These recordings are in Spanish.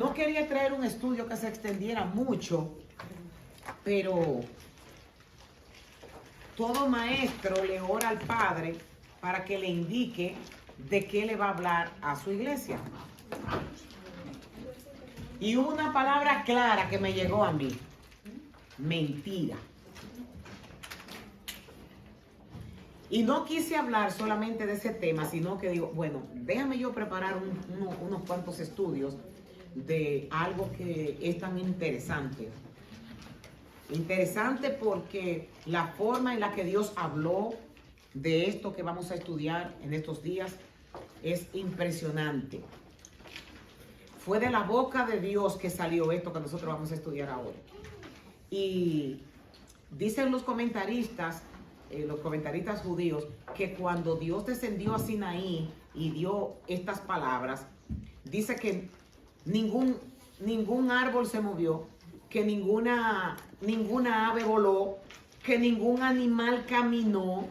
No quería traer un estudio que se extendiera mucho, pero todo maestro le ora al Padre para que le indique de qué le va a hablar a su iglesia. Y una palabra clara que me llegó a mí: mentira. Y no quise hablar solamente de ese tema, sino que digo, bueno, déjame yo preparar unos cuantos estudios de algo que es tan interesante. Interesante porque la forma en la que Dios habló de esto que vamos a estudiar en estos días es impresionante. Fue de la boca de Dios que salió esto que nosotros vamos a estudiar ahora. Y dicen los comentaristas judíos, que cuando Dios descendió a Sinaí y dio estas palabras, dice que ningún árbol se movió, que ninguna ave voló, que ningún animal caminó,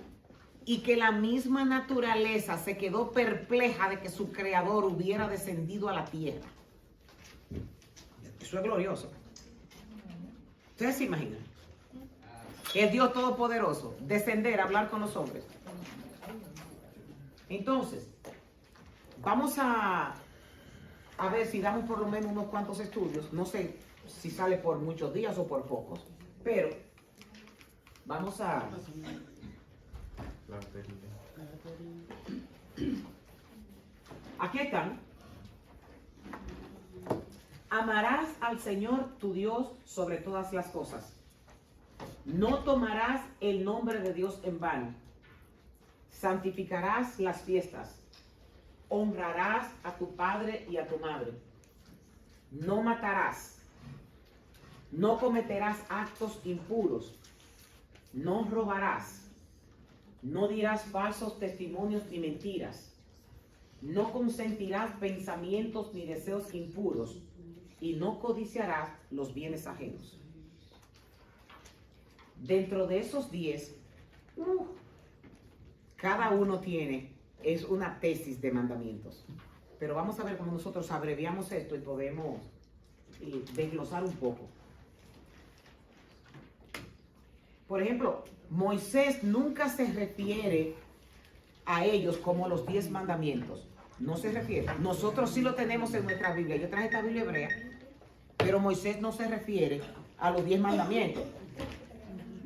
y que la misma naturaleza se quedó perpleja de que su creador hubiera descendido a la tierra. Eso es glorioso. ¿Ustedes se imaginan? Es Dios Todopoderoso descender a hablar con los hombres. Entonces, vamos a ver si damos por lo menos unos cuantos estudios. No sé si sale por muchos días o por pocos, pero vamos a... Aquí están. Amarás al Señor tu Dios sobre todas las cosas. No tomarás el nombre de Dios en vano. Santificarás las fiestas. Honrarás a tu padre y a tu madre. No matarás. No cometerás actos impuros. No robarás. No dirás falsos testimonios ni mentiras. No consentirás pensamientos ni deseos impuros. Y no codiciarás los bienes ajenos. Dentro de esos 10, cada uno es una tesis de mandamientos. Pero vamos a ver cómo nosotros abreviamos esto y podemos desglosar un poco. Por ejemplo, Moisés nunca se refiere a ellos como los 10 mandamientos. No se refiere. Nosotros sí lo tenemos en nuestra Biblia. Yo traje esta Biblia hebrea, pero Moisés no se refiere a los 10 mandamientos.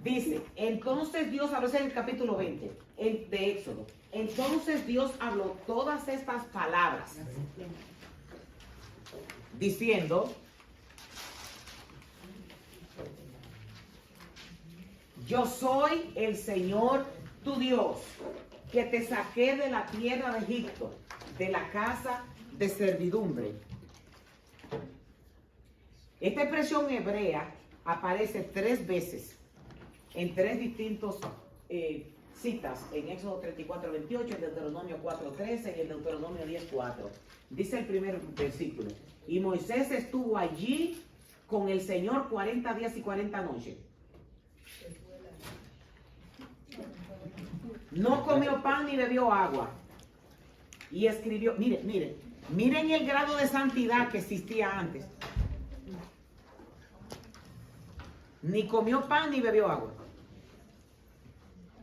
Dice, entonces Dios habló, en el capítulo 20 de Éxodo. Entonces Dios habló todas estas palabras, diciendo, yo soy el Señor tu Dios, que te saqué de la tierra de Egipto, de la casa de servidumbre. Esta expresión hebrea aparece 3 veces en 3 distintos citas, en Éxodo 34, 28, en Deuteronomio 4, 13 y en Deuteronomio 10, 4. Dice el primer versículo, y Moisés estuvo allí con el Señor 40 días y 40 noches. No comió pan ni bebió agua. Y escribió, miren el grado de santidad que existía antes. Ni comió pan ni bebió agua.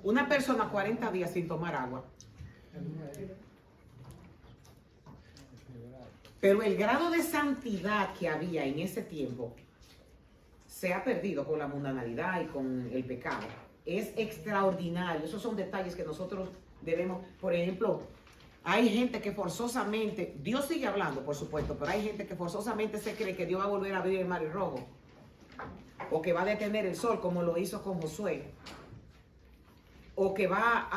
Una persona 40 días sin tomar agua. Pero el grado de santidad que había en ese tiempo se ha perdido con la mundanalidad y con el pecado. Es extraordinario. Esos son detalles que nosotros debemos, por ejemplo, hay gente que forzosamente, Dios sigue hablando, por supuesto, pero hay gente que forzosamente se cree que Dios va a volver a abrir el mar rojo, o que va a detener el sol como lo hizo con Josué, o que va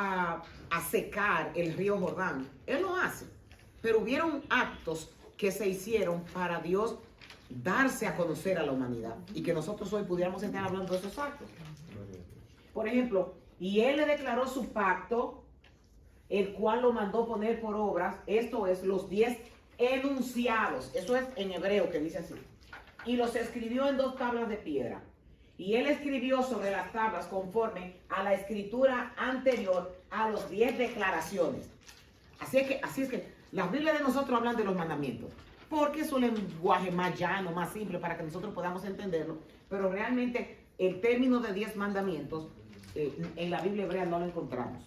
a secar el río Jordán. Él lo hace, pero hubieron actos que se hicieron para Dios darse a conocer a la humanidad, y que nosotros hoy pudiéramos estar hablando de esos actos. Por ejemplo, y él le declaró su pacto, el cual lo mandó poner por obras, esto es, los 10 enunciados, eso es en hebreo que dice así, y los escribió en 2 tablas de piedra, y él escribió sobre las tablas conforme a la escritura anterior a los 10 declaraciones. Así es que las Biblias de nosotros hablan de los mandamientos, porque es un lenguaje más llano, más simple para que nosotros podamos entenderlo, pero realmente el término de 10 mandamientos en la Biblia hebrea no lo encontramos.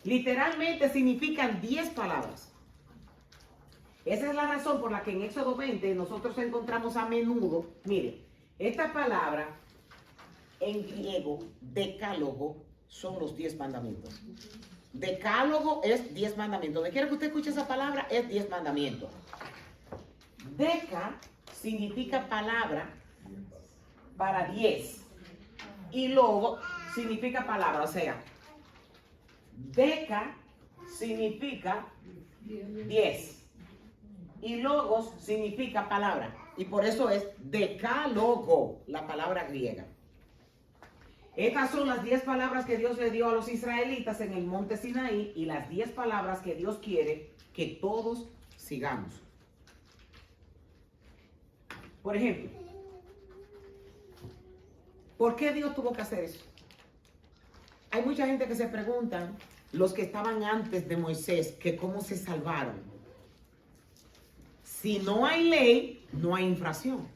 Literalmente significan 10 palabras. Esa es la razón por la que en Éxodo 20 nosotros encontramos a menudo, mire, esta palabra en griego, decálogo, son los 10 mandamientos. Decálogo es 10 mandamientos. Donde quiera que usted escuche esa palabra, es 10 mandamientos. Deca significa palabra para 10. Y logo significa palabra, o sea, deca significa 10. Y logos significa palabra. Y por eso es decálogo, la palabra griega. Estas son las 10 palabras que Dios le dio a los israelitas en el monte Sinaí y las 10 palabras que Dios quiere que todos sigamos. Por ejemplo, ¿por qué Dios tuvo que hacer eso? Hay mucha gente que se pregunta, los que estaban antes de Moisés, que cómo se salvaron. Si no hay ley, no hay infracción.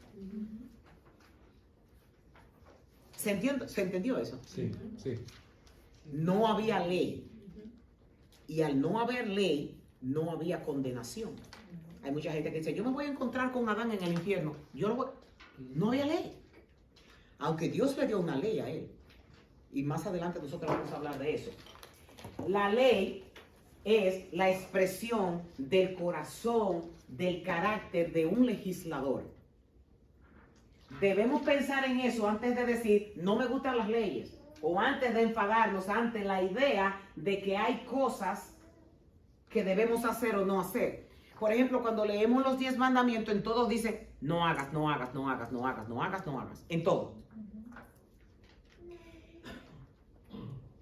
¿Se entendió eso? Sí, sí. No había ley. Y al no haber ley, no había condenación. Hay mucha gente que dice, yo me voy a encontrar con Adán en el infierno. No había ley. Aunque Dios le dio una ley a él. Y más adelante nosotros vamos a hablar de eso. La ley es la expresión del corazón, del carácter de un legislador. Debemos pensar en eso antes de decir, no me gustan las leyes, o antes de enfadarnos ante la idea de que hay cosas que debemos hacer o no hacer. Por ejemplo, cuando leemos los 10 mandamientos, en todos dice, no hagas, no hagas, no hagas, no hagas, no hagas, no hagas, en todo.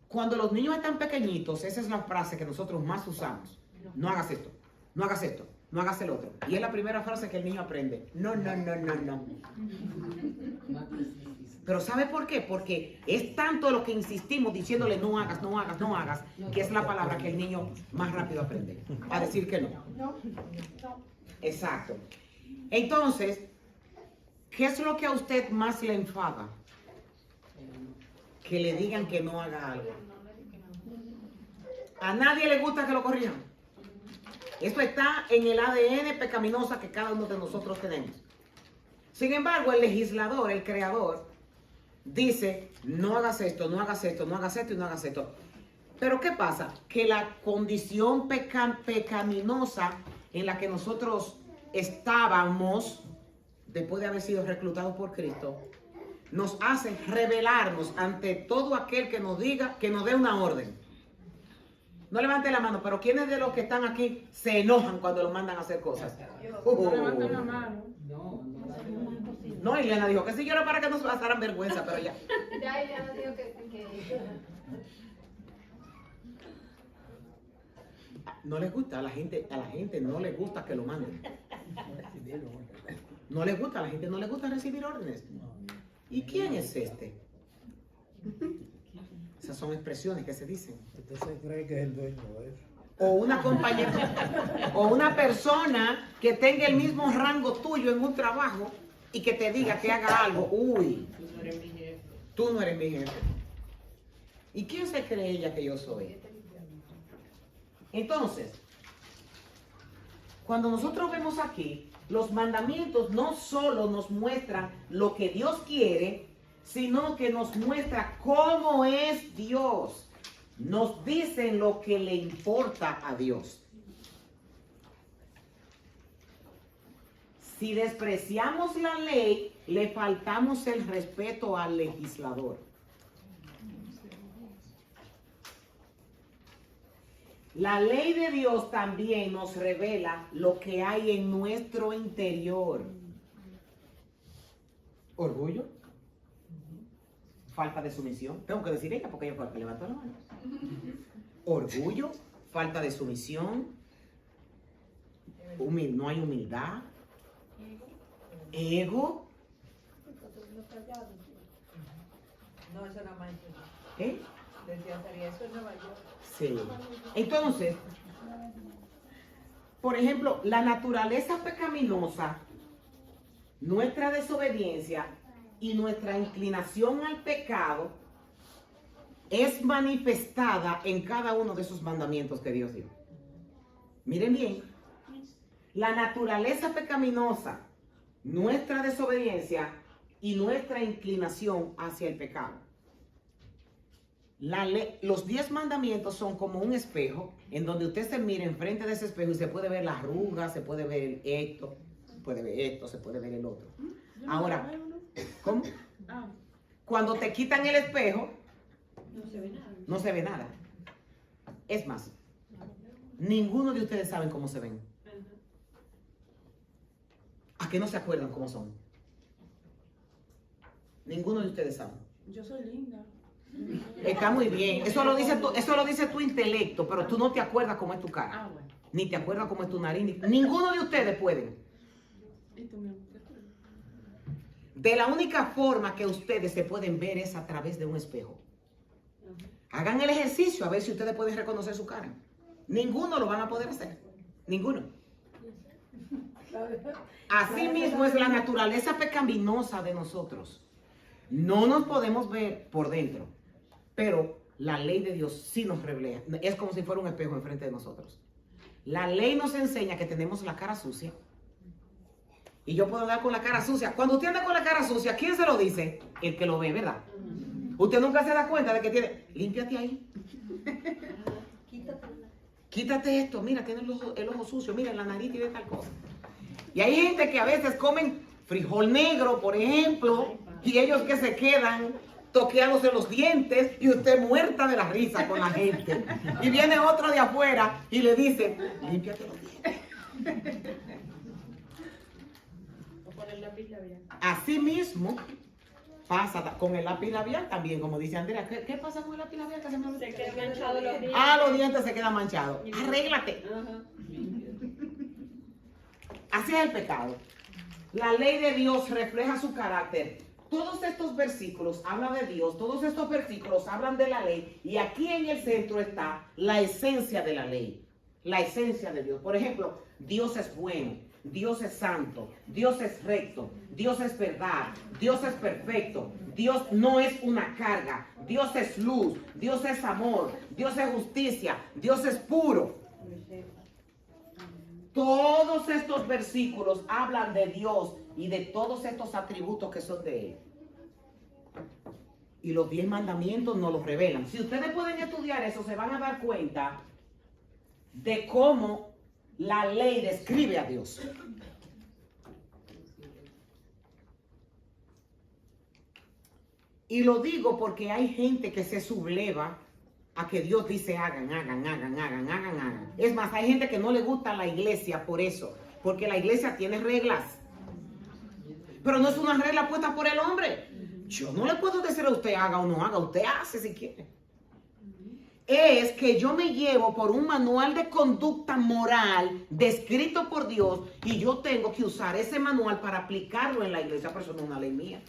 Cuando los niños están pequeñitos, esa es la frase que nosotros más usamos. No hagas esto, no hagas esto, no hagas el otro. Y es la primera frase que el niño aprende. No, no, no, no, no. Pero ¿sabe por qué? Porque es tanto lo que insistimos diciéndole no hagas, no hagas, no hagas, que es la palabra que el niño más rápido aprende. A decir que no. Exacto. Entonces, ¿qué es lo que a usted más le enfada? Que le digan que no haga algo. A nadie le gusta que lo corrijan. Esto está en el ADN pecaminosa que cada uno de nosotros tenemos. Sin embargo, el legislador, el creador, dice, no hagas esto, no hagas esto, no hagas esto y no hagas esto. Pero ¿qué pasa? Que la condición pecaminosa en la que nosotros estábamos, después de haber sido reclutados por Cristo, nos hace rebelarnos ante todo aquel que nos diga, que nos dé una orden. No levante la mano, pero ¿quiénes de los que están aquí se enojan cuando los mandan a hacer cosas? No levanten la mano. No, Ileana dijo que sí, yo era para que nos pasaran vergüenza, pero ya. Ya Ileana dijo que... No les gusta, a la gente no le gusta que lo manden. No les gusta, a la gente no le gusta recibir órdenes. ¿Y quién es este? Esas son expresiones que se dicen. Usted se cree que es el dueño de eso. O una compañera, o una persona que tenga el mismo rango tuyo en un trabajo y que te diga que haga algo. Uy, Tú no eres mi jefe. tú no eres mi jefe. ¿Y quién se cree ella que yo soy? Entonces, cuando nosotros vemos aquí, los mandamientos no solo nos muestran lo que Dios quiere, sino que nos muestra cómo es Dios. Nos dicen lo que le importa a Dios. Si despreciamos la ley, le faltamos el respeto al legislador. La ley de Dios también nos revela lo que hay en nuestro interior. Orgullo, falta de sumisión. Tengo que decir ella porque ella fue la que levantó la mano. Orgullo, falta de sumisión, no hay humildad, ego. No, eso era más. ¿Eh? Decía, sería eso en Nueva York. Sí. Entonces, por ejemplo, la naturaleza pecaminosa, nuestra desobediencia y nuestra inclinación al pecado es manifestada en cada uno de esos mandamientos que Dios dio. Miren bien, la naturaleza pecaminosa, nuestra desobediencia y nuestra inclinación hacia el pecado. Los 10 mandamientos son como un espejo en donde usted se mira enfrente de ese espejo y se puede ver las arrugas, se puede ver esto, se puede ver esto, se puede ver el otro. Ahora, ¿cómo? Cuando te quitan el espejo, No se ve nada. no se ve nada. Es más, ninguno de ustedes saben cómo se ven. ¿A qué no se acuerdan cómo son? Ninguno de ustedes sabe. Yo soy linda. Está muy bien. Eso lo dice tu intelecto, pero tú no te acuerdas cómo es tu cara. Ah, bueno. Ni te acuerdas cómo es tu nariz. Ninguno de ustedes pueden. ¿Y tú, mi amor? De la única forma que ustedes se pueden ver es a través de un espejo. Hagan el ejercicio a ver si ustedes pueden reconocer su cara. Ninguno lo van a poder hacer. Ninguno. Así mismo es la naturaleza pecaminosa de nosotros. No nos podemos ver por dentro, pero la ley de Dios sí nos revela. Es como si fuera un espejo enfrente de nosotros. La ley nos enseña que tenemos la cara sucia. Y yo puedo andar con la cara sucia. Cuando usted anda con la cara sucia, ¿quién se lo dice? El que lo ve, ¿verdad? Usted nunca se da cuenta de que tiene... Límpiate ahí. Quítate esto. Mira, tiene el ojo sucio. Mira, en la nariz tiene tal cosa. Y hay gente que a veces comen frijol negro, por ejemplo, y ellos que se quedan toqueándose los dientes y usted muerta de la risa con la gente. Y viene otro de afuera y le dice, límpiate los dientes. Así mismo pasa con el lápiz labial también, como dice Andrea. ¿Qué pasa con el lápiz labial? Que Se quedan manchados los dientes. los dientes se quedan manchados. Arréglate. Así es el pecado. La ley de Dios refleja su carácter. Todos estos versículos hablan de Dios, todos estos versículos hablan de la ley, y aquí en el centro está la esencia de la ley, la esencia de Dios. Por ejemplo, Dios es bueno, Dios es santo, Dios es recto, Dios es verdad, Dios es perfecto, Dios no es una carga, Dios es luz, Dios es amor, Dios es justicia, Dios es puro. Todos estos versículos hablan de Dios y de todos estos atributos que son de Él. Y los 10 mandamientos nos los revelan. Si ustedes pueden estudiar eso, se van a dar cuenta de cómo la ley describe a Dios. Y lo digo porque hay gente que se subleva a que Dios dice hagan. Es más, hay gente que no le gusta la iglesia por eso, porque la iglesia tiene reglas. Pero no es una regla puesta por el hombre. Yo no le puedo decir a usted haga o no haga, usted hace si quiere. Es que yo me llevo por un manual de conducta moral descrito por Dios y yo tengo que usar ese manual para aplicarlo en la iglesia, pero eso no es una ley mía.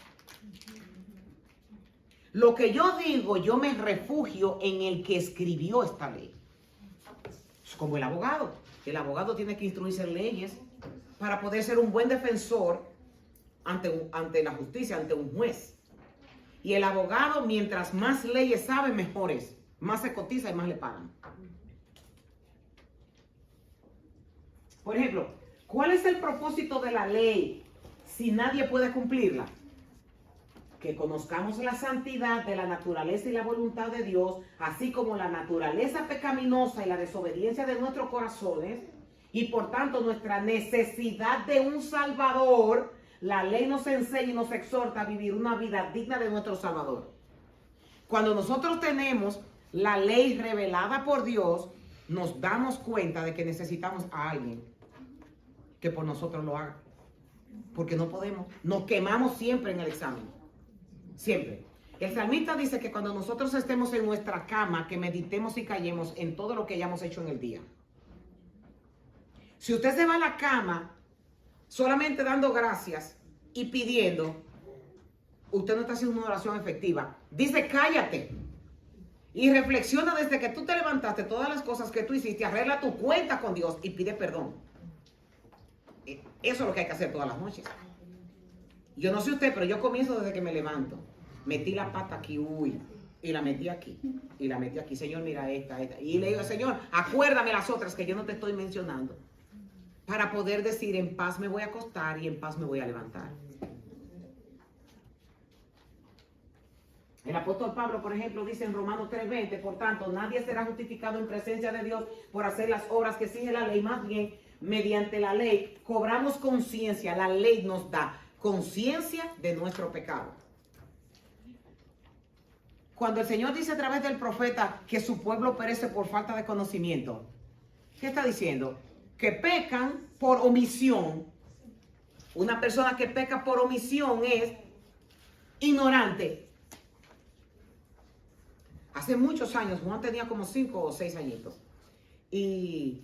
Lo que yo digo, yo me refugio en el que escribió esta ley. Es como el abogado. El abogado tiene que instruirse en leyes para poder ser un buen defensor ante la justicia, ante un juez. Y el abogado, mientras más leyes sabe, mejor es. Más se cotiza y más le pagan. Por ejemplo, ¿cuál es el propósito de la ley si nadie puede cumplirla? Que conozcamos la santidad de la naturaleza y la voluntad de Dios, así como la naturaleza pecaminosa y la desobediencia de nuestros corazones, y por tanto nuestra necesidad de un Salvador. La ley nos enseña y nos exhorta a vivir una vida digna de nuestro Salvador. Cuando nosotros tenemos la ley revelada por Dios, nos damos cuenta de que necesitamos a alguien que por nosotros lo haga. Porque no podemos. Nos quemamos siempre en el examen. Siempre. El salmista dice que cuando nosotros estemos en nuestra cama, que meditemos y callemos en todo lo que hayamos hecho en el día. Si usted se va a la cama solamente dando gracias y pidiendo, usted no está haciendo una oración efectiva. Dice cállate. Y reflexiona desde que tú te levantaste, todas las cosas que tú hiciste, arregla tu cuenta con Dios y pide perdón. Eso es lo que hay que hacer todas las noches. Yo no sé usted, pero yo comienzo desde que me levanto. Metí la pata aquí, uy, y la metí aquí, y la metí aquí. Señor, mira esta. Y le digo, Señor, acuérdame las otras que yo no te estoy mencionando. Para poder decir, en paz me voy a acostar y en paz me voy a levantar. El apóstol Pablo, por ejemplo, dice en Romanos 3:20, por tanto, nadie será justificado en presencia de Dios por hacer las obras que exige la ley, más bien, mediante la ley, cobramos conciencia, la ley nos da conciencia de nuestro pecado. Cuando el Señor dice a través del profeta que su pueblo perece por falta de conocimiento, ¿qué está diciendo? Que pecan por omisión. Una persona que peca por omisión es ignorante. Hace muchos años, Juan tenía como 5 o 6 añitos, y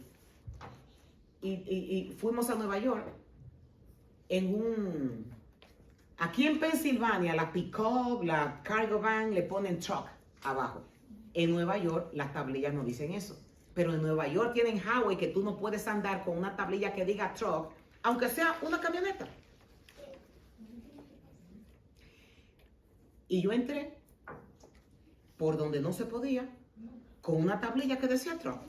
fuimos a Nueva York aquí en Pensilvania, la pick-up, la cargo van, le ponen truck abajo. En Nueva York, las tablillas no dicen eso. Pero en Nueva York tienen highway que tú no puedes andar con una tablilla que diga truck, aunque sea una camioneta. Y yo entré por donde no se podía, con una tablilla que decía truck.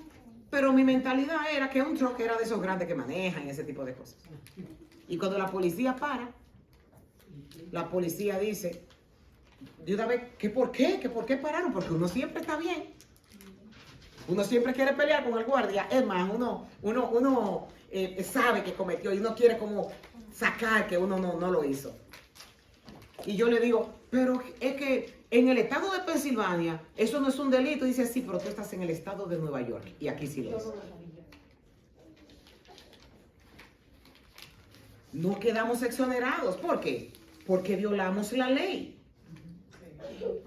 Pero mi mentalidad era que un truck era de esos grandes que manejan, ese tipo de cosas. Y cuando la policía para, la policía dice, de una vez, ¿que por qué? ¿Que por qué pararon? Porque uno siempre está bien. Uno siempre quiere pelear con el guardia. Es más, uno sabe que cometió y uno quiere como sacar que uno no lo hizo. Y yo le digo, pero es que en el estado de Pensilvania eso no es un delito. Y dice, sí, pero tú estás en el estado de Nueva York y aquí sí lo es. No quedamos exonerados. ¿Por qué? Porque violamos la ley.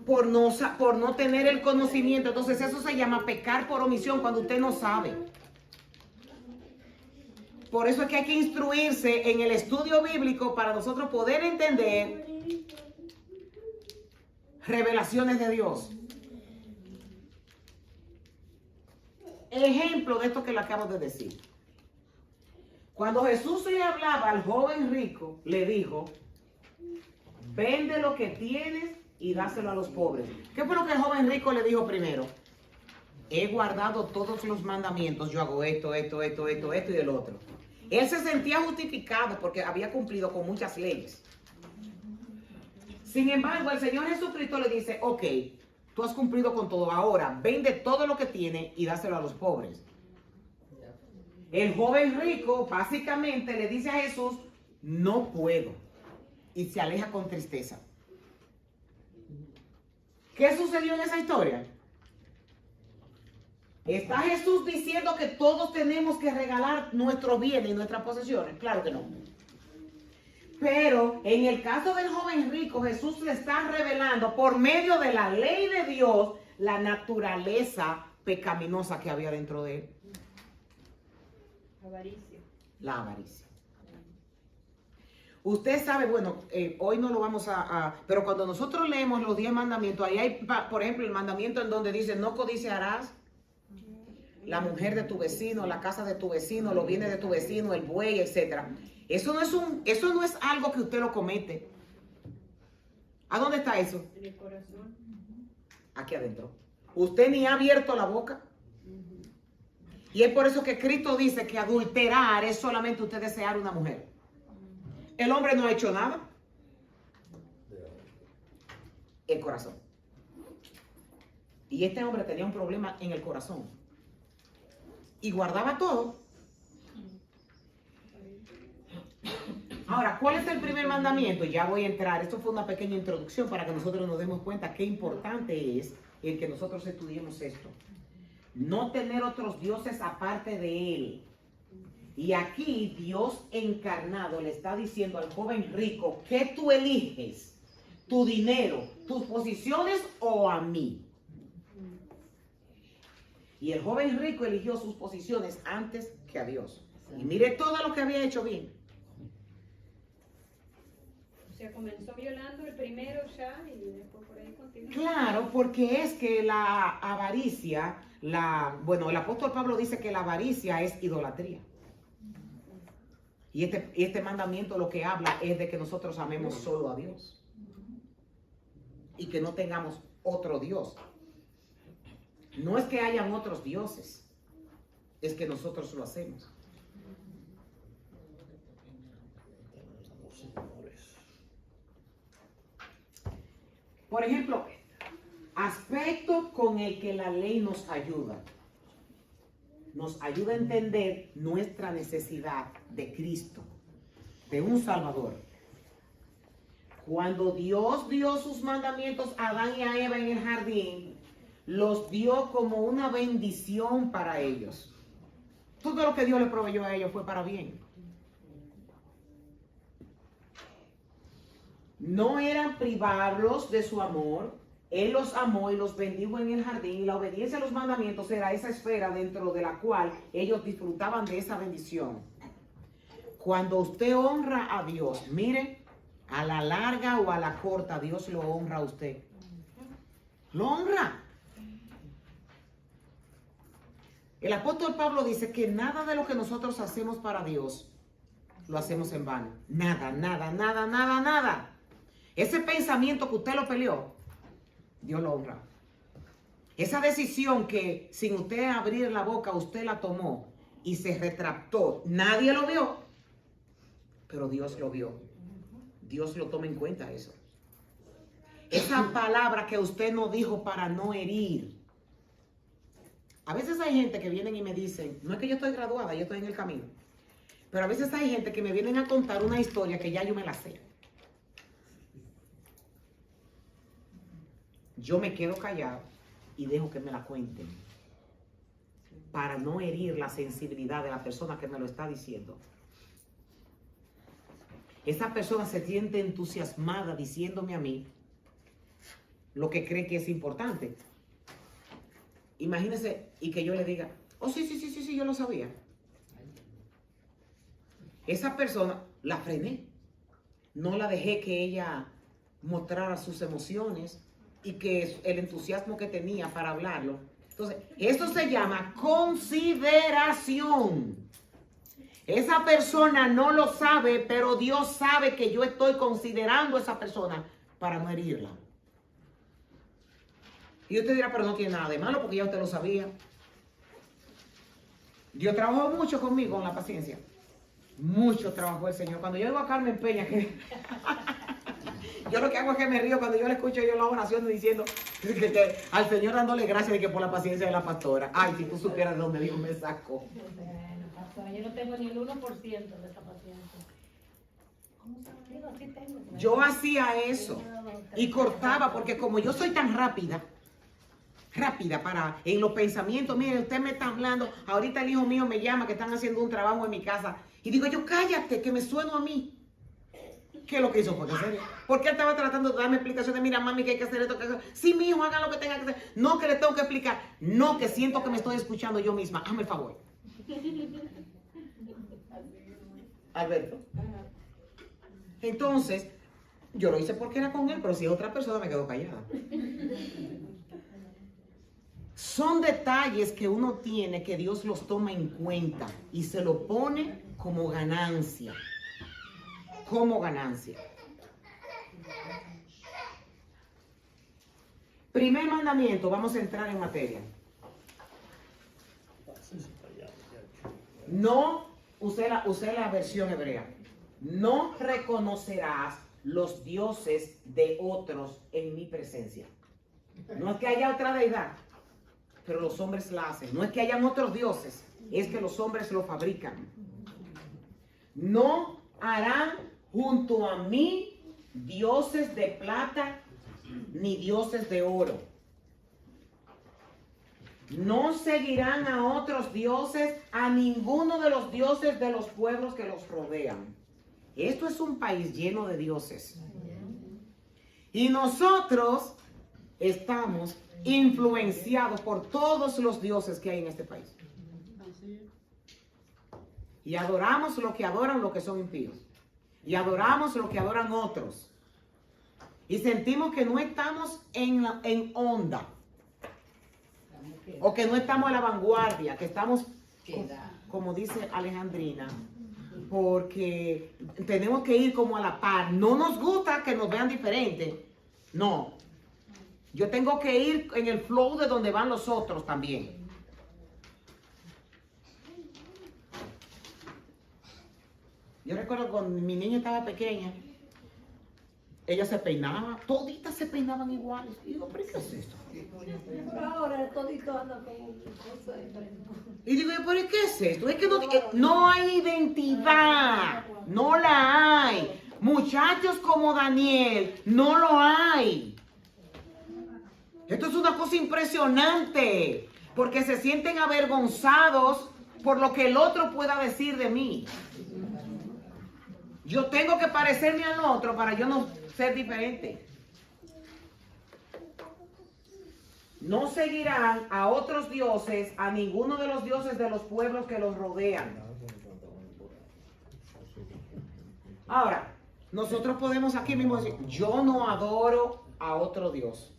Por no tener el conocimiento. Entonces eso se llama pecar por omisión cuando usted no sabe. Por eso es que hay que instruirse en el estudio bíblico para nosotros poder entender revelaciones de Dios. Ejemplo de esto que le acabo de decir. Cuando Jesús le hablaba al joven rico, le dijo, vende lo que tienes y dáselo a los pobres. ¿Qué fue lo que el joven rico le dijo primero? He guardado todos los mandamientos, yo hago esto y el otro. Él se sentía justificado porque había cumplido con muchas leyes. Sin embargo, el Señor Jesucristo le dice, ok, tú has cumplido con todo, ahora vende todo lo que tienes y dáselo a los pobres. El joven rico básicamente le dice a Jesús, no puedo, y se aleja con tristeza. ¿Qué sucedió en esa historia? ¿Está Jesús diciendo que todos tenemos que regalar nuestros bienes y nuestras posesiones? Claro que no. Pero en el caso del joven rico, Jesús le está revelando por medio de la ley de Dios la naturaleza pecaminosa que había dentro de él. Avaricia. La avaricia. Usted sabe, bueno, hoy no lo vamos pero cuando nosotros leemos los 10 mandamientos, ahí hay, por ejemplo, el mandamiento en donde dice, no codiciarás la mujer de tu vecino, la casa de tu vecino, los bienes de tu vecino, el buey, etc. Eso no es algo que usted lo comete. ¿A dónde está eso? En el corazón. Aquí adentro. Usted ni ha abierto la boca. Y es por eso que Cristo dice que adulterar es solamente usted desear una mujer. El hombre no ha hecho nada. El corazón. Y este hombre tenía un problema en el corazón. Y guardaba todo. Ahora, ¿cuál es el primer mandamiento? Ya voy a entrar. Esto fue una pequeña introducción para que nosotros nos demos cuenta qué importante es el que nosotros estudiemos esto. No tener otros dioses aparte de él. Y aquí Dios encarnado le está diciendo al joven rico, ¿qué tú eliges? ¿Tu dinero, tus posiciones o a mí? Y el joven rico eligió sus posiciones antes que a Dios. Y mire todo lo que había hecho bien. O sea, comenzó violando el primero ya y después por ahí continuó. Claro, porque es que la avaricia, bueno, el apóstol Pablo dice que la avaricia es idolatría. Y este mandamiento lo que habla es de que nosotros amemos solo a Dios. Y que no tengamos otro Dios. No es que hayan otros dioses, es que nosotros lo hacemos. Por ejemplo, aspecto con el que la ley nos ayuda. Nos ayuda a entender nuestra necesidad de Cristo, de un Salvador. Cuando Dios dio sus mandamientos a Adán y a Eva en el jardín, los dio como una bendición para ellos. Todo lo que Dios le proveyó a ellos fue para bien. No eran privarlos de su amor. Él los amó y los bendijo en el jardín, y la obediencia a los mandamientos era esa esfera dentro de la cual ellos disfrutaban de esa bendición. Cuando usted honra a Dios, mire, a la larga o a la corta, Dios lo honra a usted. Lo honra. El apóstol Pablo dice que nada de lo que nosotros hacemos para Dios lo hacemos en vano. Nada, nada, nada, nada, nada. Ese pensamiento que usted lo peleó, Dios lo honra. Esa decisión que sin usted abrir la boca usted la tomó y se retractó, nadie lo vio, pero Dios lo vio. Dios lo toma en cuenta eso. Esa palabra que usted no dijo para no herir. A veces hay gente que vienen y me dicen, no es que yo estoy graduada, yo estoy en el camino, pero a veces hay gente que me vienen a contar una historia que ya yo me la sé. Yo me quedo callado y dejo que me la cuenten para no herir la sensibilidad de la persona que me lo está diciendo. Esa persona se siente entusiasmada diciéndome a mí lo que cree que es importante. Imagínese y que yo le diga, oh sí, yo lo sabía. Esa persona la frené. No la dejé que ella mostrara sus emociones y que el entusiasmo que tenía para hablarlo. Entonces, esto se llama consideración. Esa persona no lo sabe, pero Dios sabe que yo estoy considerando a esa persona para no herirla. Y usted dirá, pero no tiene nada de malo porque ya usted lo sabía. Dios trabajó mucho conmigo en la paciencia. Mucho trabajó el Señor. Cuando yo digo a Carmen Peña que yo lo que hago es que me río cuando yo le escucho yo la oración diciendo que al Señor dándole gracias de que por la paciencia de la pastora. Ay, si tú supieras de dónde Dios me sacó. Bueno, pastora, yo no tengo ni el 1% de esa paciencia. ¿Cómo se lo digo? Sí tengo. Yo hacía eso y cortaba porque como yo soy tan rápida para en los pensamientos, mire, usted me está hablando, ahorita el hijo mío me llama que están haciendo un trabajo en mi casa y digo yo, cállate, que me sueno a mí. ¿Qué es lo que hizo? ¿Por qué serio? Porque él estaba tratando de darme explicaciones, mira mami que hay que hacer esto, que hacer. Sí, mi hijo, haga lo que tenga que hacer. No que le tengo que explicar, no que siento que me estoy escuchando yo misma. Hazme el favor. Alberto. Entonces, yo lo hice porque era con él, pero si es otra persona me quedo callada. Son detalles que uno tiene que Dios los toma en cuenta y se lo pone como ganancia. Como ganancia. Primer mandamiento, vamos a entrar en materia. No, usé la versión hebrea. No reconocerás los dioses de otros en mi presencia. No es que haya otra deidad, pero los hombres la hacen. No es que hayan otros dioses, es que los hombres lo fabrican. No harán junto a mí dioses de plata ni dioses de oro. No seguirán a otros dioses, a ninguno de los dioses de los pueblos que los rodean. Esto es un país lleno de dioses. Y nosotros estamos influenciados por todos los dioses que hay en este país. Y adoramos lo que adoran los que son impíos. y adoramos lo que adoran otros. Y sentimos que no estamos en onda. O que no estamos a la vanguardia, que estamos, como dice Alejandrina, porque tenemos que ir como a la par. No nos gusta que nos vean diferentes. No. Yo tengo que ir en el flow de donde van los otros también. Yo recuerdo cuando mi niña estaba pequeña, ella se peinaba, toditas se peinaban iguales. Y digo, ¿pero qué es esto? Pero ahora todito anda con cosa diferente. Y digo, ¿pero qué es esto? Es que no hay identidad, no la hay. Muchachos como Daniel, no lo hay. Esto es una cosa impresionante, porque se sienten avergonzados por lo que el otro pueda decir de mí. Yo tengo que parecerme al otro para yo no ser diferente. No seguirán a otros dioses, a ninguno de los dioses de los pueblos que los rodean. Ahora, nosotros podemos aquí mismo decir, yo no adoro a otro dios.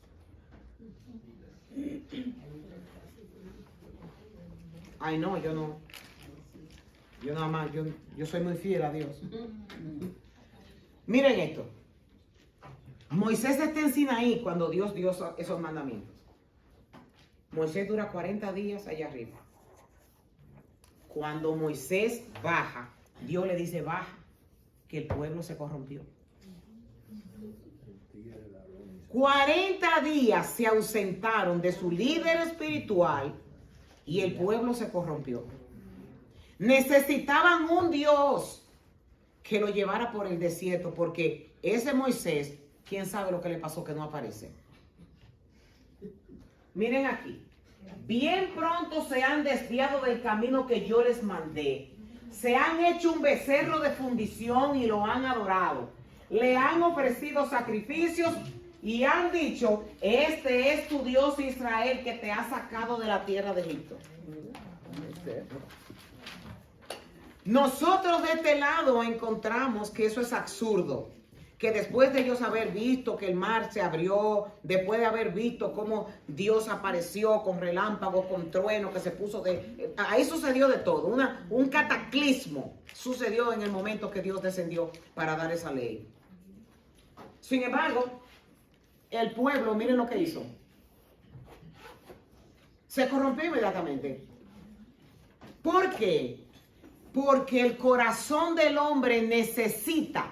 Ay, no, yo no. Yo nada más, yo soy muy fiel a Dios. Miren esto. Moisés está en Sinaí cuando Dios dio esos mandamientos. Moisés dura 40 días allá arriba. Cuando Moisés baja, Dios le dice, baja, que el pueblo se corrompió. 40 días se ausentaron de su líder espiritual y el pueblo se corrompió. Necesitaban un Dios que lo llevara por el desierto, porque ese Moisés, quién sabe lo que le pasó que no aparece. Miren aquí, bien pronto se han desviado del camino que yo les mandé. Se han hecho un becerro de fundición y lo han adorado. Le han ofrecido sacrificios y han dicho, este es tu Dios Israel que te ha sacado de la tierra de Egipto. Nosotros de este lado encontramos que eso es absurdo, que después de ellos haber visto que el mar se abrió, después de haber visto cómo Dios apareció con relámpagos, con trueno, que se puso ahí sucedió de todo, un cataclismo sucedió en el momento que Dios descendió para dar esa ley. Sin embargo, el pueblo, miren lo que hizo, se corrompió inmediatamente. ¿Por qué? Porque el corazón del hombre necesita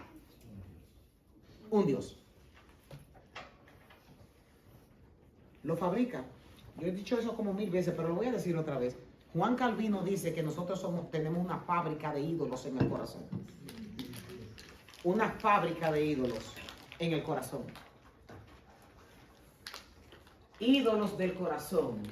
un Dios. Lo fabrica. Yo he dicho eso como 1000 veces, pero lo voy a decir otra vez. Juan Calvino dice que nosotros tenemos una fábrica de ídolos en el corazón. Una fábrica de ídolos en el corazón. Ídolos del corazón.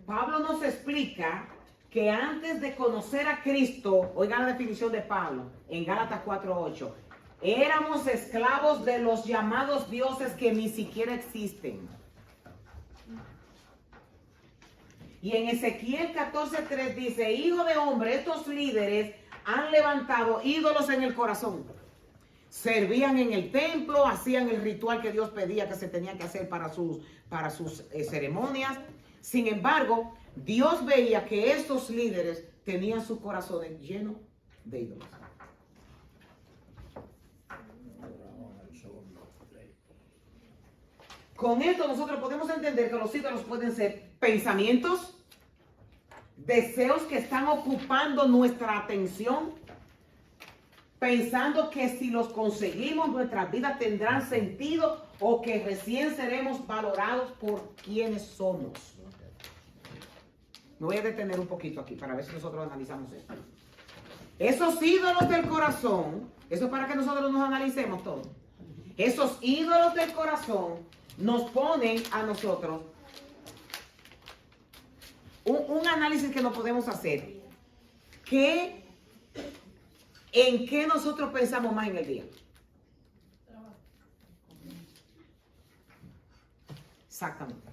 Pablo nos explica que antes de conocer a Cristo, oigan la definición de Pablo en Gálatas 4:8, éramos esclavos de los llamados dioses que ni siquiera existen. Y en Ezequiel 14:3 dice, hijo de hombre, estos líderes han levantado ídolos en el corazón. Servían en el templo, hacían el ritual que Dios pedía que se tenía que hacer para sus ceremonias. Sin embargo, Dios veía que estos líderes tenían sus corazones llenos de ídolos. Con esto nosotros podemos entender que los ídolos pueden ser pensamientos, deseos que están ocupando nuestra atención, pensando que si los conseguimos nuestras vidas tendrán sentido o que recién seremos valorados por quienes somos. Me voy a detener un poquito aquí para ver si nosotros analizamos esto. Esos ídolos del corazón, eso es para que nosotros nos analicemos todo. Esos ídolos del corazón nos ponen a nosotros un análisis que no podemos hacer. ¿En qué nosotros pensamos más en el día? Exactamente.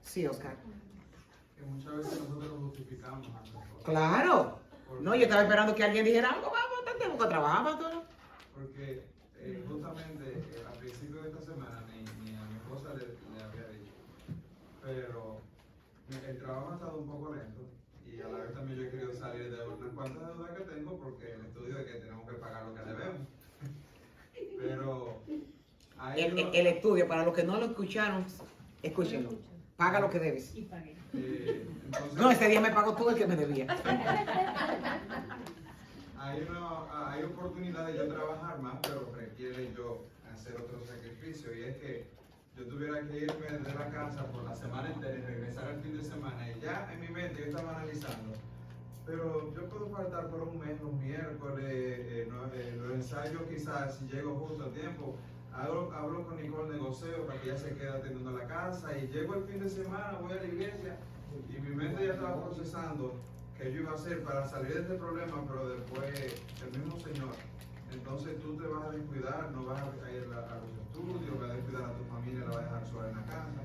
Sí, Oscar. Que muchas veces nosotros lo justificamos. Claro. No, yo estaba esperando que alguien dijera algo, vamos, tenemos que trabajar, pastora. Porque justamente al principio de esta semana ni a mi esposa le había dicho, pero el trabajo ha estado un poco lento y a la vez también yo he querido salir de unas cuantas deudas que tengo porque el estudio de que tenemos que pagar lo que debemos. Pero El estudio, para los que no lo escucharon, escúchenlo. Paga lo que debes. Y pagué. entonces, No, ese día me pagó todo el que me debía. hay oportunidad de yo trabajar más, pero requiere yo hacer otro sacrificio y es que yo tuviera que irme de la casa por la semana entera y regresar el fin de semana y ya en mi mente yo estaba analizando, pero yo puedo faltar por un mes, los miércoles, los ensayos quizás si llego justo a tiempo, hablo con Nicole, negocio para que ella se quede atendiendo la casa y llego el fin de semana, voy a la iglesia y mi mente ya estaba procesando que yo iba a hacer para salir de este problema, pero después el mismo Señor. Entonces tú te vas a descuidar, no vas a ir a los estudios, vas a descuidar a tu familia, la vas a dejar sola en la casa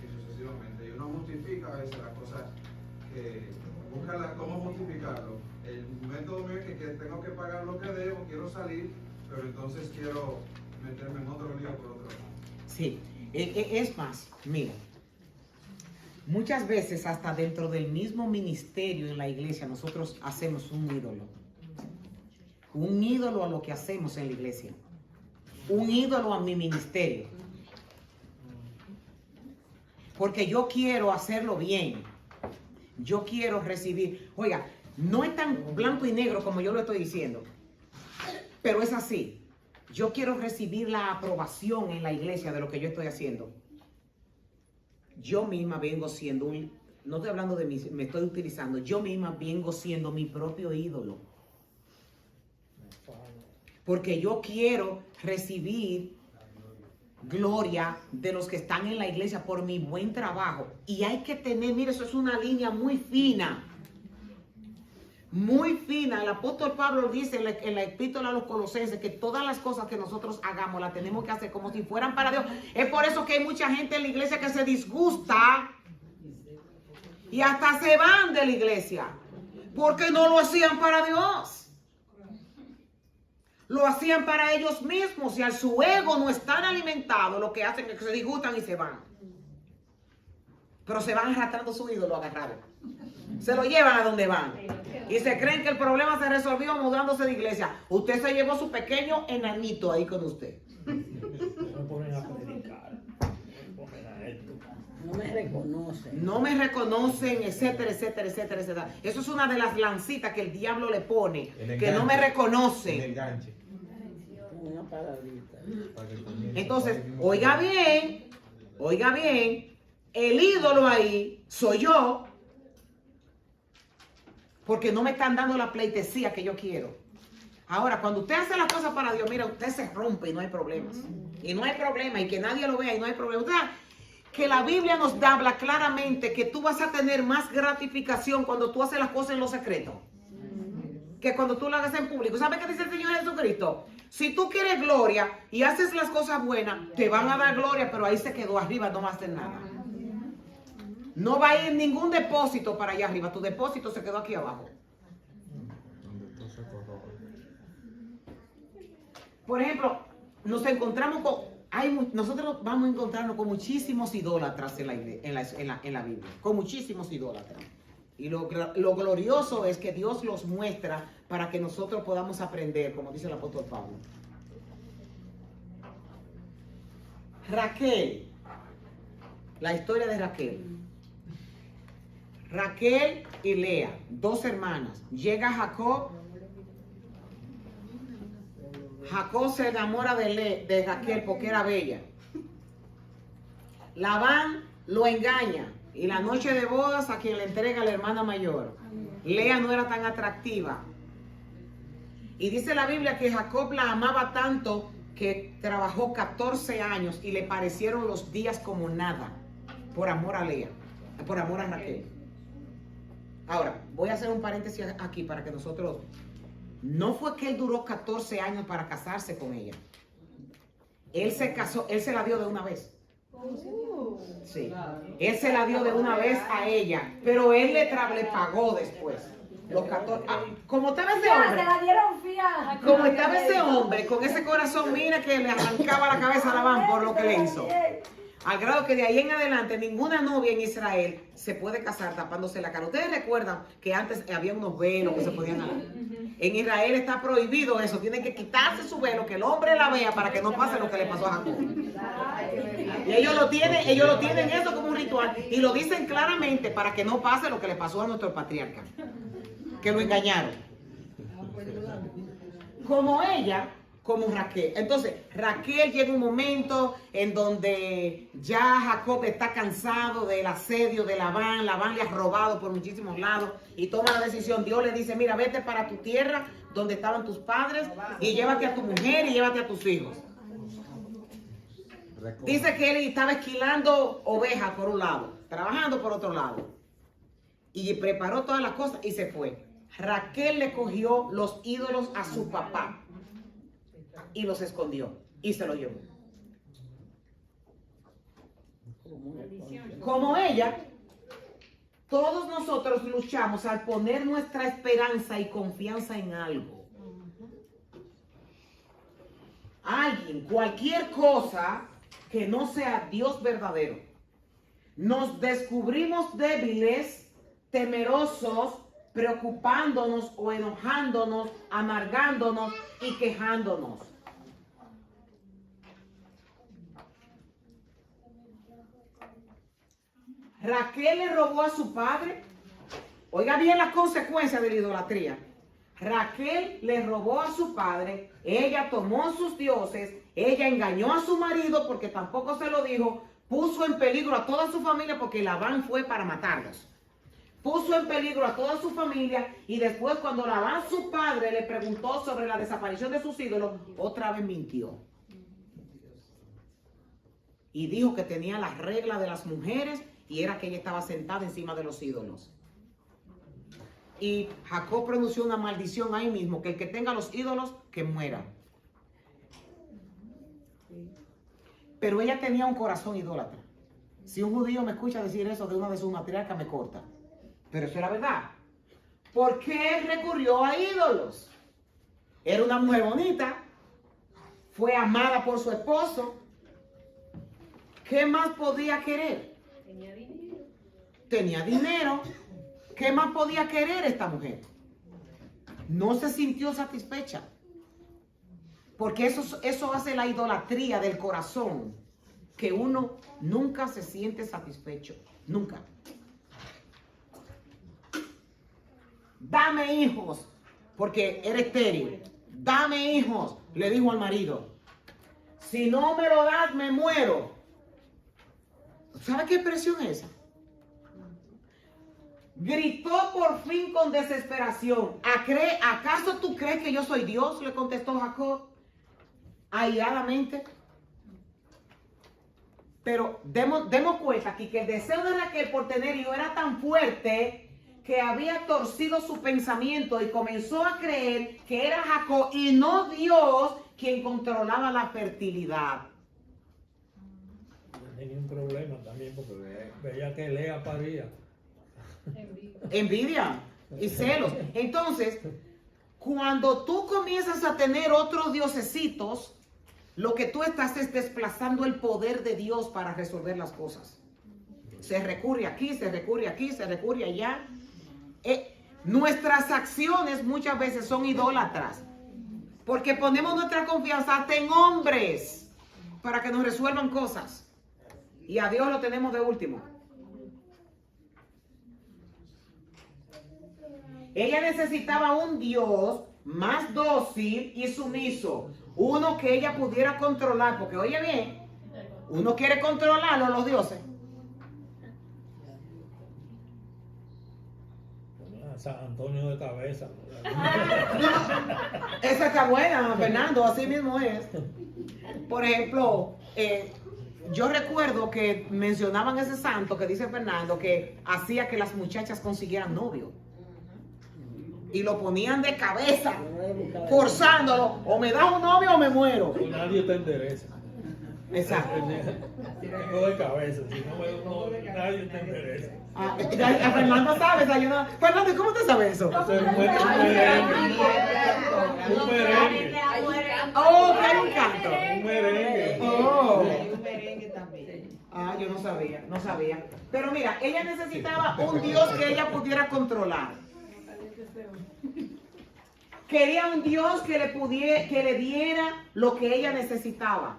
y sucesivamente. Y uno justifica a veces las cosas que busca cómo justificarlo. El método mío es que tengo que pagar lo que debo, quiero salir, pero entonces quiero meterme en otro lío por otro lado. Sí, es más, mira, muchas veces hasta dentro del mismo ministerio en la iglesia nosotros hacemos un ídolo. Un ídolo a lo que hacemos en la iglesia. Un ídolo a mi ministerio. Porque yo quiero hacerlo bien. Yo quiero recibir. Oiga, no es tan blanco y negro como yo lo estoy diciendo. Pero es así. Yo quiero recibir la aprobación en la iglesia de lo que yo estoy haciendo. Yo misma vengo siendo no estoy hablando de mí, me estoy utilizando. Yo misma vengo siendo mi propio ídolo. Porque yo quiero recibir gloria de los que están en la iglesia por mi buen trabajo. Y hay que tener, mire, eso es una línea muy fina. Muy fina. El apóstol Pablo dice en la epístola a los Colosenses que todas las cosas que nosotros hagamos las tenemos que hacer como si fueran para Dios. Es por eso que hay mucha gente en la iglesia que se disgusta y hasta se van de la iglesia. Porque no lo hacían para Dios. Lo hacían para ellos mismos y al su ego no estar alimentado, lo que hacen es que se disgustan y se van. Pero se van arrastrando su ídolo agarrado. Se lo llevan a donde van. Y se creen que el problema se resolvió mudándose de iglesia. Usted se llevó su pequeño enanito ahí con usted. No ponen a predicar. No ponen a esto. No me reconocen. No me reconocen, etcétera, etcétera, etcétera, etcétera. Eso es una de las lancitas que el diablo le pone. Que no me reconocen. El enganche. Una palabrita. Entonces, oiga bien, el ídolo ahí soy yo, porque no me están dando la pleitesía que yo quiero. Ahora, cuando usted hace las cosas para Dios, mira, usted se rompe y no hay problemas. Y no hay problema, y que nadie lo vea y no hay problema. O sea, que la Biblia nos habla claramente que tú vas a tener más gratificación cuando tú haces las cosas en lo secreto que cuando tú las haces en público. ¿Sabe qué dice el Señor Jesucristo? Si tú quieres gloria y haces las cosas buenas, te van a dar gloria, pero ahí se quedó arriba, no va a hacer nada. No va a ir ningún depósito para allá arriba, tu depósito se quedó aquí abajo. Por ejemplo, nos encontramos nosotros vamos a encontrarnos con muchísimos idólatras en la Biblia, con muchísimos idólatras. Y lo glorioso es que Dios los muestra para que nosotros podamos aprender, como dice el apóstol Pablo. Raquel, la historia de Raquel. Raquel y Lea, dos hermanas. Llega Jacob. Jacob se enamora de Raquel porque era bella. Labán lo engaña. Y la noche de bodas a quien le entrega a la hermana mayor. Lea no era tan atractiva. Y dice la Biblia que Jacob la amaba tanto que trabajó 14 años y le parecieron los días como nada por amor a Lea, por amor a Raquel. Ahora, voy a hacer un paréntesis aquí para que nosotros... No fue que él duró 14 años para casarse con ella. Él se casó, él se la dio de una vez. Sí. Él se la dio de una vez a ella, pero él le pagó después. Los 14. Como estaba ese Ya, se hombre. la dieron fía. Como estaba ese hombre, con ese corazón, mira que le arrancaba la cabeza a Labán por lo que le hizo. Al grado que de ahí en adelante ninguna novia en Israel se puede casar tapándose la cara. Ustedes recuerdan que antes había unos velos que se podían dar. En Israel está prohibido eso. Tienen que quitarse su velo, que el hombre la vea para que no pase lo que le pasó a Jacob. Y ellos lo tienen eso como un ritual. Y lo dicen claramente para que no pase lo que le pasó a nuestro patriarca. Que lo engañaron. Como ella, como Raquel. Entonces, Raquel llega un momento en donde ya Jacob está cansado del asedio de Labán. Labán le ha robado por muchísimos lados y toma la decisión. Dios le dice, mira, vete para tu tierra donde estaban tus padres y llévate a tu mujer y llévate a tus hijos. Dice que él estaba esquilando ovejas por un lado, trabajando por otro lado. Y preparó todas las cosas y se fue. Raquel le cogió los ídolos a su papá y los escondió y se los llevó. Como ella, todos nosotros luchamos al poner nuestra esperanza y confianza en algo. Alguien, cualquier cosa que no sea Dios verdadero. Nos descubrimos débiles, temerosos, preocupándonos o enojándonos, amargándonos y quejándonos. Raquel le robó a su padre. Oiga bien las consecuencias de la idolatría. Raquel le robó a su padre, ella tomó sus dioses, ella engañó a su marido porque tampoco se lo dijo, puso en peligro a toda su familia porque Labán fue para matarlos. Puso en peligro a toda su familia y después cuando Labán, su padre, le preguntó sobre la desaparición de sus ídolos, otra vez mintió. Y dijo que tenía las reglas de las mujeres y era que ella estaba sentada encima de los ídolos. Y Jacob pronunció una maldición ahí mismo, que el que tenga los ídolos, que muera. Pero ella tenía un corazón idólatra. Si un judío me escucha decir eso de una de sus matriarcas, me corta. Pero eso era verdad. ¿Por qué recurrió a ídolos? Era una mujer bonita, fue amada por su esposo. ¿Qué más podía querer? Tenía dinero. Tenía dinero. ¿Qué más podía querer esta mujer? No se sintió satisfecha. Porque eso hace la idolatría del corazón. Que uno nunca se siente satisfecho. Nunca. Dame hijos. Porque eres estéril. Dame hijos. Le dijo al marido. Si no me lo das, me muero. ¿Sabe qué expresión es esa? Gritó por fin con desesperación. ¿Acaso tú crees que yo soy Dios? Le contestó Jacob airadamente. Pero demos cuenta aquí que el deseo de Raquel por tener hijos era tan fuerte que había torcido su pensamiento y comenzó a creer que era Jacob y no Dios quien controlaba la fertilidad. Tenía un problema también porque veía que Lea paría. Envidia y celos. Entonces, cuando tú comienzas a tener otros diosesitos, lo que tú estás es desplazando el poder de Dios para resolver las cosas. Se recurre aquí, se recurre aquí, se recurre allá. Nuestras acciones muchas veces son idólatras, porque ponemos nuestra confianza hasta en hombres para que nos resuelvan cosas. Y a Dios lo tenemos de último. Ella necesitaba un Dios más dócil y sumiso. Uno que ella pudiera controlar. Porque oye bien, uno quiere controlarlo los dioses. Ponía a San Antonio de cabeza. Esa está buena, Fernando, así mismo es. Por ejemplo, yo recuerdo que mencionaban ese santo que dice Fernando que hacía que las muchachas consiguieran novio. Y lo ponían de cabeza, forzándolo. O me das un novio o me muero. Nadie te endereza. Exacto. Tengo de cabeza, si no me uno, nadie entenderá eso. A Fernando sabe, Fernando, ¿cómo te sabes eso? Eso es un merengue. Un merengue. Oh, que hay un canto. Un merengue. Oh. Hay un merengue también. Yo no sabía. Pero mira, ella necesitaba un Dios que ella pudiera controlar. Quería un Dios que le diera lo que ella necesitaba.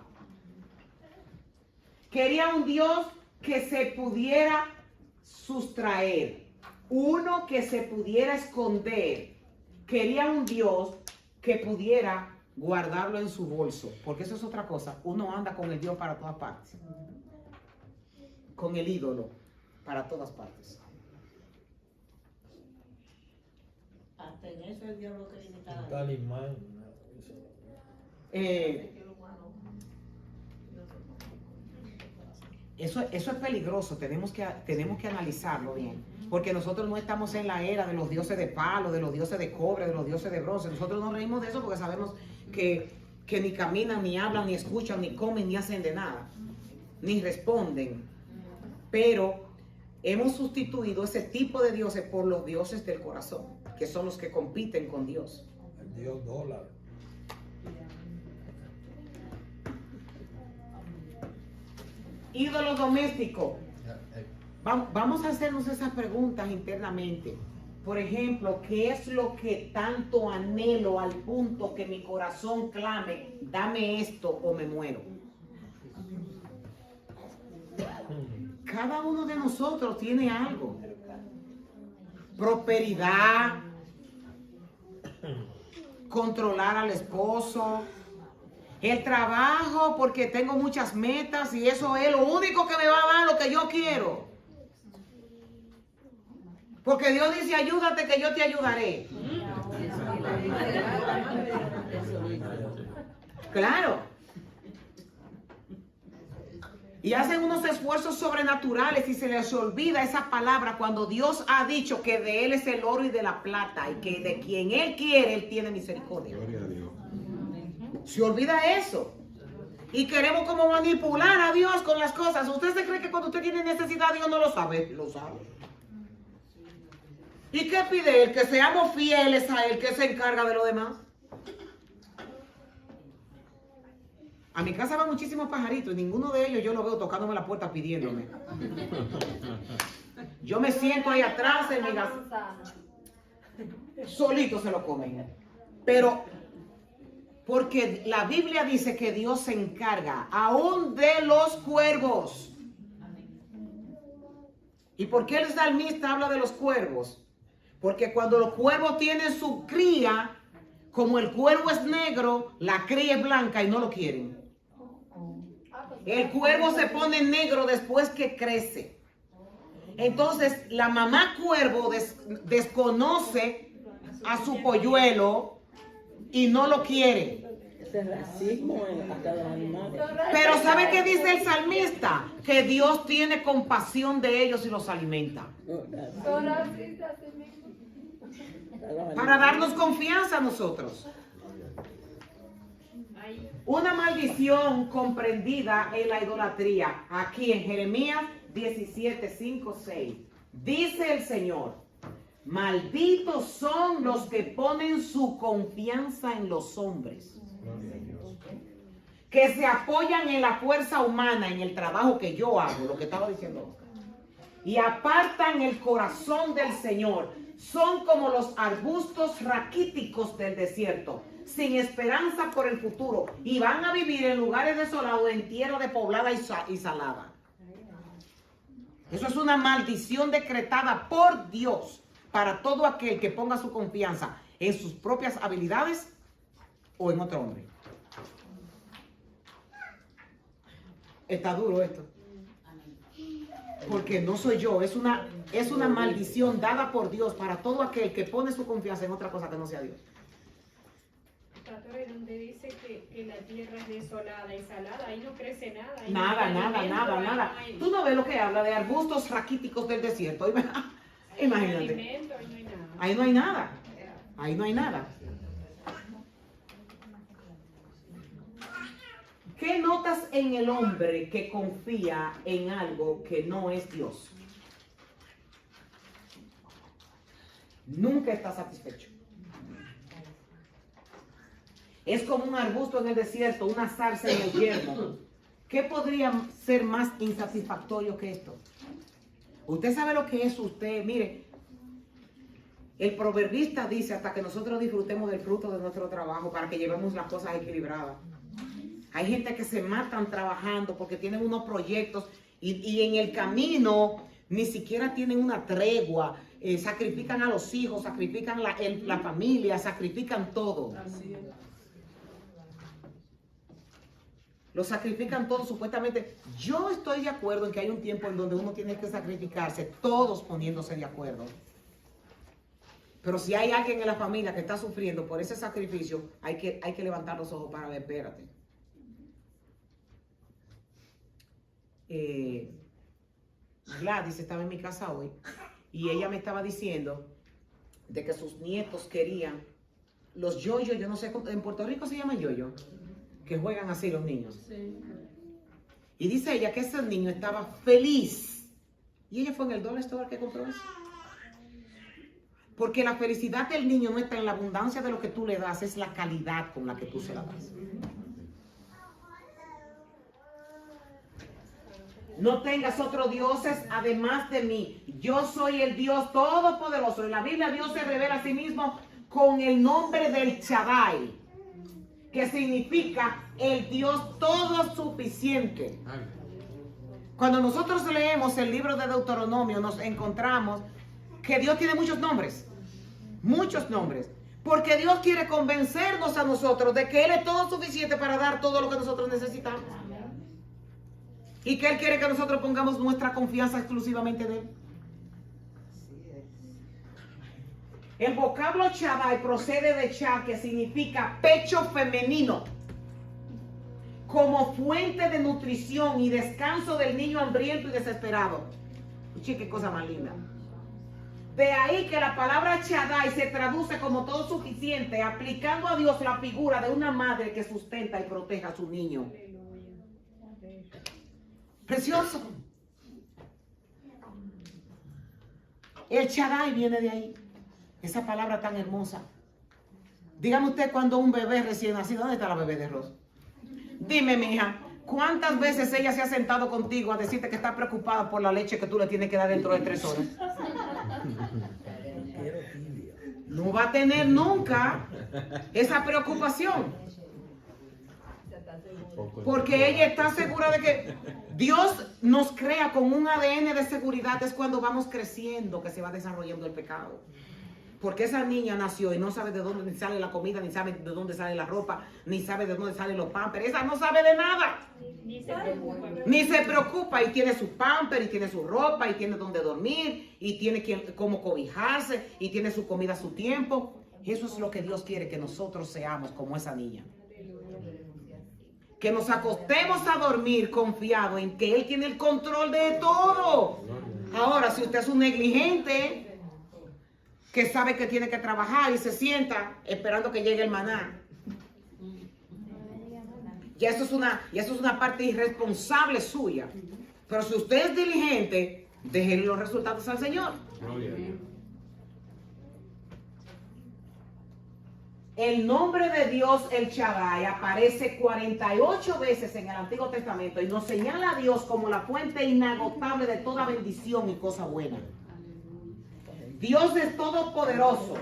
Quería un Dios que se pudiera sustraer. Uno que se pudiera esconder. Quería un Dios que pudiera guardarlo en su bolso. Porque eso es otra cosa. Uno anda con el Dios para todas partes. Con el ídolo para todas partes. Hasta en eso el diablo quiere imitar Un a Dios. talismán. Eso es peligroso, tenemos que analizarlo bien, porque nosotros no estamos en la era de los dioses de palo, de los dioses de cobre, de los dioses de bronce. Nosotros nos reímos de eso porque sabemos que ni caminan, ni hablan, ni escuchan, ni comen, ni hacen de nada, ni responden. Pero hemos sustituido ese tipo de dioses por los dioses del corazón, que son los que compiten con Dios. El Dios dólar. Ídolo doméstico. Vamos a hacernos esas preguntas internamente. Por ejemplo, ¿qué es lo que tanto anhelo al punto que mi corazón clame, dame esto o me muero? Cada uno de nosotros tiene algo. Prosperidad, controlar al esposo, el trabajo porque tengo muchas metas y eso es lo único que me va a dar lo que yo quiero. Porque Dios dice, ayúdate que yo te ayudaré. Claro. Y hacen unos esfuerzos sobrenaturales y se les olvida esa palabra cuando Dios ha dicho que de Él es el oro y de la plata y que de quien Él quiere, Él tiene misericordia. Gloria a Dios. Se olvida eso. Y queremos como manipular a Dios con las cosas. ¿Usted se cree que cuando usted tiene necesidad Dios no lo sabe? Lo sabe. ¿Y qué pide Él? Que seamos fieles a Él, que se encarga de lo demás. A mi casa van muchísimos pajaritos y ninguno de ellos yo lo veo tocándome la puerta pidiéndome. Yo me siento ahí atrás en mi casa. Solito se lo comen. Pero porque la Biblia dice que Dios se encarga aún de los cuervos. ¿Y por qué el salmista habla de los cuervos? Porque cuando los cuervos tienen su cría, como el cuervo es negro, la cría es blanca y no lo quieren. El cuervo se pone negro después que crece. Entonces la mamá cuervo desconoce a su polluelo y no lo quiere. Ese es racismo en cada animal. Pero ¿sabe qué dice el salmista? Que Dios tiene compasión de ellos y los alimenta. Son racistas, sí mismo. Para darnos confianza a nosotros. Una maldición comprendida en la idolatría. Aquí en Jeremías 17, 5, 6. Dice el Señor: malditos son los que ponen su confianza en los hombres, que se apoyan en la fuerza humana, en el trabajo que yo hago, lo que estaba diciendo Oscar, y apartan el corazón del Señor. Son como los arbustos raquíticos del desierto, sin esperanza por el futuro, y van a vivir en lugares desolados, en tierra de poblada y salada. Eso es una maldición decretada por Dios para todo aquel que ponga su confianza en sus propias habilidades o en otro hombre. Está duro esto. Porque no soy yo, es una maldición dada por Dios para todo aquel que pone su confianza en otra cosa que no sea Dios. Pastor, donde dice que la tierra es desolada y salada, ahí no crece nada. Ahí Nada, no hay nada, alimento, nada, ahí nada. no hay- Tú no ves lo que habla de arbustos raquíticos del desierto. ahí no hay Imagínate. alimento, ahí no hay nada. Ahí no hay nada. Ahí no hay nada. ¿Qué notas en el hombre que confía en algo que no es Dios? Nunca está satisfecho. Es como un arbusto en el desierto, una zarza en el yermo. ¿Qué podría ser más insatisfactorio que esto? Usted sabe lo que es usted. Mire, el proverbista dice hasta que nosotros disfrutemos del fruto de nuestro trabajo para que llevemos las cosas equilibradas. Hay gente que se matan trabajando porque tienen unos proyectos y en el camino ni siquiera tienen una tregua. Sacrifican a los hijos, sacrifican la familia, sacrifican todo. Lo sacrifican todo supuestamente. Yo estoy de acuerdo en que hay un tiempo en donde uno tiene que sacrificarse, todos poniéndose de acuerdo. Pero si hay alguien en la familia que está sufriendo por ese sacrificio, hay que levantar los ojos para ver, espérate. Gladys estaba en mi casa hoy y ella me estaba diciendo de que sus nietos querían los yoyos, yo no sé, en Puerto Rico se llaman yoyos, que juegan así los niños. Sí. Y dice ella que ese niño estaba feliz. Y ella fue en el Dollar Store que compró eso. Porque la felicidad del niño no está en la abundancia de lo que tú le das, es la calidad con la que tú se la das. No tengas otros dioses además de mí. Yo soy el Dios todopoderoso. En la Biblia Dios se revela a sí mismo con el nombre del Shaddai, que significa el Dios todo suficiente. Cuando nosotros leemos el libro de Deuteronomio, nos encontramos que Dios tiene muchos nombres, porque Dios quiere convencernos a nosotros de que Él es todo suficiente para dar todo lo que nosotros necesitamos. Y que Él quiere que nosotros pongamos nuestra confianza exclusivamente en Él. El vocablo Shaddai procede de Shah, que significa pecho femenino, como fuente de nutrición y descanso del niño hambriento y desesperado. Uy, qué cosa más linda. De ahí que la palabra Shaddai se traduce como todo suficiente, aplicando a Dios la figura de una madre que sustenta y protege a su niño. Precioso. El Shaddai viene de ahí. Esa palabra tan hermosa. Dígame usted cuando un bebé recién nacido, ¿dónde está la bebé de Ross? Dime, mija, ¿cuántas veces ella se ha sentado contigo a decirte que está preocupada por la leche que tú le tienes que dar dentro de 3 horas? No va a tener nunca esa preocupación. Porque ella está segura de que Dios nos crea con un ADN de seguridad. Es cuando vamos creciendo que se va desarrollando el pecado. Porque esa niña nació y no sabe de dónde sale la comida, ni sabe de dónde sale la ropa, ni sabe de dónde salen los pampers. Esa no sabe de nada. Ni se preocupa. Ni se preocupa, y tiene su pamper, y tiene su ropa, y tiene donde dormir, y tiene cómo cobijarse, y tiene su comida a su tiempo. Eso es lo que Dios quiere que nosotros seamos como esa niña. Que nos acostemos a dormir confiado en que Él tiene el control de todo. Ahora, si usted es un negligente que sabe que tiene que trabajar y se sienta esperando que llegue el maná, ya eso es una parte irresponsable suya. Pero si usted es diligente, déjele los resultados al Señor. El nombre de Dios, el Shaddai, aparece 48 veces en el Antiguo Testamento y nos señala a Dios como la fuente inagotable de toda bendición y cosa buena. Dios es todopoderoso,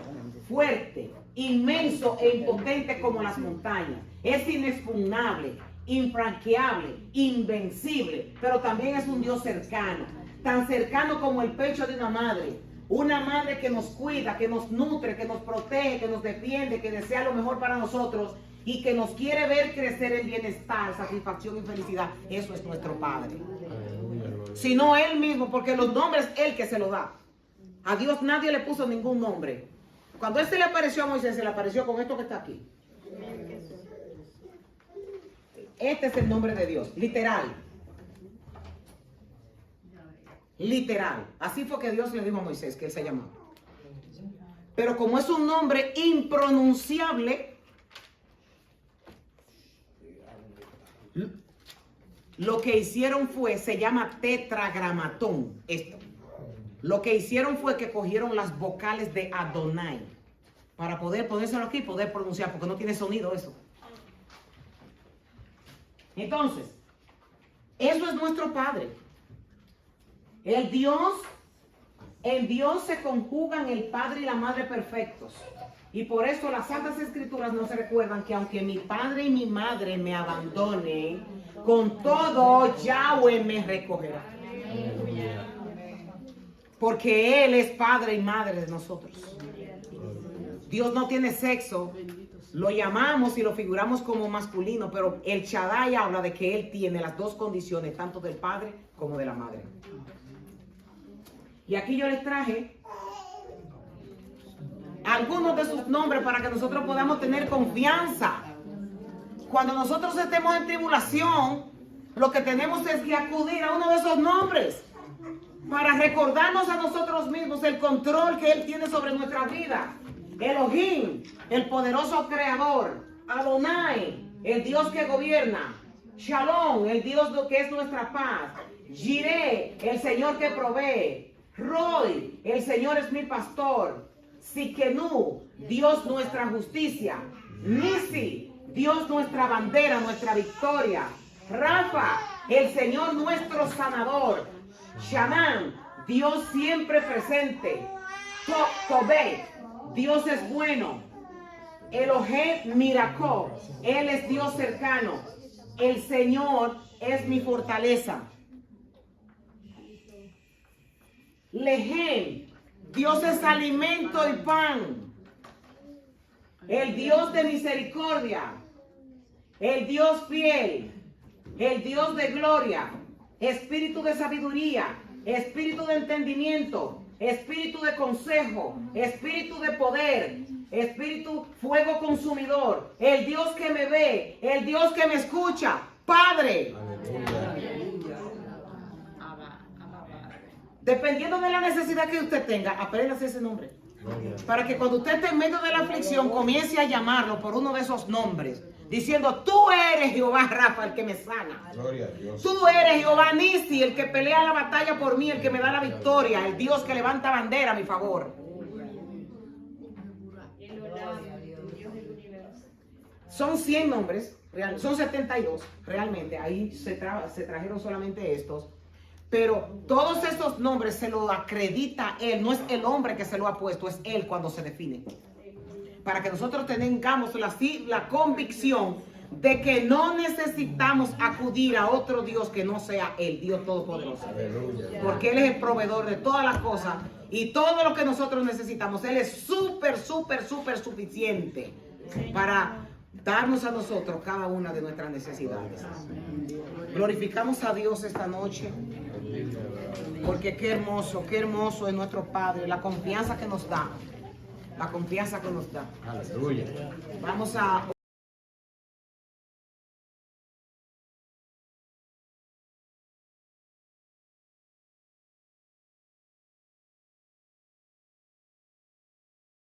fuerte, inmenso e impotente como las montañas. Es inexpugnable, infranqueable, invencible, pero también es un Dios cercano, tan cercano como el pecho de una madre. Una madre que nos cuida, que nos nutre, que nos protege, que nos defiende, que desea lo mejor para nosotros y que nos quiere ver crecer en bienestar, satisfacción y felicidad. Eso es nuestro Padre. Sino Él mismo, porque los nombres Él que se los da. A Dios nadie le puso ningún nombre. Cuando Él se le apareció a Moisés, se le apareció con esto que está aquí. Este es el nombre de Dios, literal. Literal. Así fue que Dios le dijo a Moisés que Él se llamaba. Pero como es un nombre impronunciable, lo que hicieron fue, se llama tetragramatón, esto. Lo que hicieron fue que cogieron las vocales de Adonai para poder ponérselo aquí y poder pronunciar, porque no tiene sonido eso. Entonces, eso es nuestro Padre. En Dios se conjugan el Padre y la Madre perfectos. Y por eso las Santas Escrituras nos recuerdan que aunque mi padre y mi madre me abandonen, con todo Yahweh me recogerá. Porque Él es Padre y Madre de nosotros. Dios no tiene sexo. Lo llamamos y lo figuramos como masculino, pero el Shaddai habla de que Él tiene las dos condiciones, tanto del Padre como de la Madre. Y aquí yo les traje algunos de sus nombres para que nosotros podamos tener confianza. Cuando nosotros estemos en tribulación, lo que tenemos es que acudir a uno de esos nombres para recordarnos a nosotros mismos el control que Él tiene sobre nuestra vida. Elohim, el poderoso creador. Adonai, el Dios que gobierna. Shalom, el Dios que es nuestra paz. Jireh, el Señor que provee. Roy, el Señor es mi pastor. Siquenú, Dios nuestra justicia. Nisi, Dios nuestra bandera, nuestra victoria. Rafa, el Señor nuestro sanador. Shanán, Dios siempre presente. Tobé, Dios es bueno. Elohim Miracó, Él es Dios cercano. El Señor es mi fortaleza. Lehem, Dios es alimento y pan. El Dios de misericordia. El Dios fiel. El Dios de gloria. Espíritu de sabiduría. Espíritu de entendimiento. Espíritu de consejo. Espíritu de poder. Espíritu fuego consumidor. El Dios que me ve. El Dios que me escucha. Padre. Dependiendo de la necesidad que usted tenga, apréndase ese nombre. Para que cuando usted esté en medio de la aflicción, comience a llamarlo por uno de esos nombres. Diciendo, tú eres Jehová Rafa, el que me sana. Gloria a Dios. Tú eres Jehová Nisi, el que pelea la batalla por mí, el que me da la victoria. El Dios que levanta bandera a mi favor. El Olam, Dios del universo. Son 100 nombres, son 72 realmente. Ahí se trajeron solamente estos. Pero todos estos nombres se lo acredita Él. No es el hombre que se lo ha puesto, es Él cuando se define. Para que nosotros tengamos la convicción de que no necesitamos acudir a otro Dios que no sea el Dios Todopoderoso. Porque Él es el proveedor de todas las cosas y todo lo que nosotros necesitamos. Él es súper suficiente para darnos a nosotros cada una de nuestras necesidades. Glorificamos a Dios esta noche. Porque qué hermoso es nuestro Padre, la confianza que nos da. La confianza que nos da. Aleluya. Vamos a